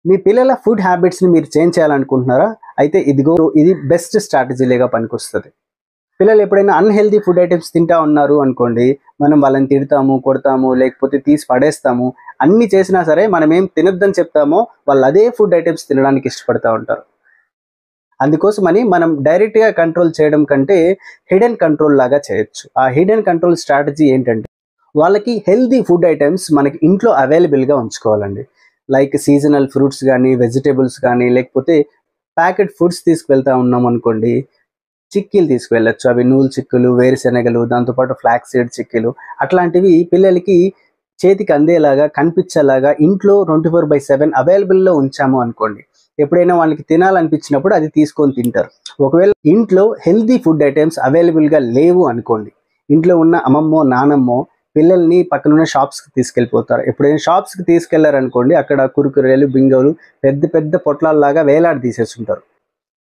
మీ పిల్లల ఫుడ్ హ్యాబిట్స్ని మీరు చేంజ్ చేయాలనుకుంటున్నారా? అయితే ఇది బెస్ట్ స్ట్రాటజీలేగా పనికొస్తుంది. పిల్లలు ఎప్పుడైనా అన్‌హెల్తీ ఫుడ్ ఐటెమ్స్ తింటా ఉన్నారు అనుకోండి, మనం వాళ్ళని తిడతాము, కొడతాము, లేకపోతే తీసి పడేస్తాము. అన్నీ చేసినా సరే మనమేం తినొద్దని చెప్తామో వాళ్ళు అదే ఫుడ్ ఐటెమ్స్ తినడానికి ఇష్టపడతా ఉంటారు. అందుకోసమని మనం డైరెక్ట్‌గా కంట్రోల్ చేయడం కంటే హిడెన్ కంట్రోల్ లాగా చేయొచ్చు. ఆ హిడెన్ కంట్రోల్ స్ట్రాటజీ ఏంటంటే వాళ్ళకి హెల్తీ ఫుడ్ ఐటెమ్స్ మనకి ఇంట్లో అవైలబుల్‌గా ఉంచుకోవాలండి. లైక్ సీజనల్ ఫ్రూట్స్ గానీ, వెజిటబుల్స్ గానీ, లేకపోతే ప్యాకెట్ ఫుడ్స్ తీసుకువెళ్తా ఉన్నామనుకోండి, చిక్కీలు తీసుకువెళ్ళొచ్చు. అవి నూలు చిక్కులు, వేరుశెనగలు, దాంతో పాటు ఫ్లాక్స్ సీడ్ చిక్కీలు అట్లాంటివి పిల్లలకి చేతికి అందేలాగా, కనిపించేలాగా ఇంట్లో 24/7 అవైలబుల్‌లో ఉంచాము అనుకోండి. ఎప్పుడైనా వాళ్ళకి తినాలనిపించినప్పుడు అది తీసుకొని తింటారు. ఒకవేళ ఇంట్లో హెల్తీ ఫుడ్ ఐటెమ్స్ అవైలబుల్‌గా లేవు అనుకోండి, ఇంట్లో ఉన్న అమ్మమ్మో, నానమ్మో పిల్లల్ని పక్కనున్న షాప్స్‌కి తీసుకెళ్ళిపోతారు. ఎప్పుడైనా షాప్స్‌కి తీసుకెళ్లారనుకోండి, అక్కడ కుర్కురేలు, బింగోలు పెద్ద పెద్ద పొట్లాల్లాగా వేలాడదీసేసుంటారు.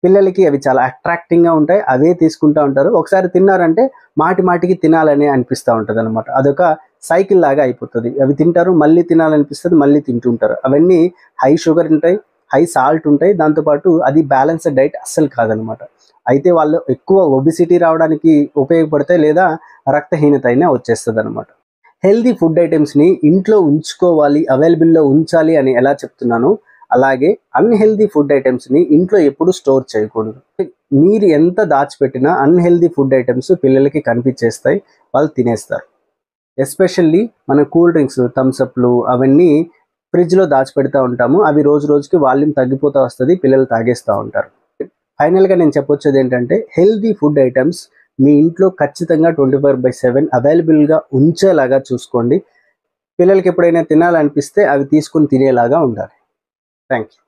పిల్లలకి అవి చాలా అట్రాక్టింగ్‌గా ఉంటాయి. అవే తీసుకుంటా ఉంటారు. ఒకసారి తిన్నారంటే మాటి మాటికి తినాలనే అనిపిస్తా ఉంటదనమాట. అదొక సైకిల్ లాగా అయిపోతది. అవి తింటారు, మళ్ళీ తినాలనిపిస్తది, మళ్ళీ తింటూ ఉంటారు. అవన్నీ హై షుగర్ ఉంటాయి, హై సాల్ట్ ఉంటాయి. దాంతో పాటు అది బ్యాలెన్స్‌డ్ డైట్ అస్సలు కాదనమాట. అయితే వాళ్ళు ఎక్కువ ఒబెసిటీ రావడానికి ఉపయోగపడతాయి, లేదా రక్తహీనత అయినా వచ్చేస్తదనమాట. హెల్తీ ఫుడ్ ఐటెమ్స్‌ని ఇంట్లో ఉంచుకోవాలి, అవైలబుల్‌లో ఉంచాలి అని ఎలా చెప్తున్నానో, అలాగే అన్‌హెల్తీ ఫుడ్ ఐటెమ్స్‌ని ఇంట్లో ఎప్పుడు స్టోర్ చేయకూడదు. మీరు ఎంత దాచిపెట్టినా అన్‌హెల్తీ ఫుడ్ ఐటెమ్స్ పిల్లలకి కనిపించేస్తాయి. వాళ్ళు తినేస్తారు. ఎస్పెషల్లీ మన కూల్ డ్రింక్స్, థమ్స్ అప్‌లు అవన్నీ ఫ్రిడ్జ్‌లో దాచిపెడతా ఉంటాము. అవి రోజు రోజుకి వాల్యూమ్ తగ్గిపోతా వస్తది. పిల్లలు తాగేస్తా ఉంటారు. ఫైనల్‌గా నేను చెప్పొచ్చేదేంటంటే హెల్తీ ఫుడ్ ఐటెమ్స్ మీ ఇంట్లో ఖచ్చితంగా 24/7 అవైలబుల్‌గా ఉంచేలాగా చూసుకోండి. పిల్లలకి ఎప్పుడైనా తినాలనిపిస్తే అవి తీసుకొని తినేలాగా ఉండాలి. Thank you.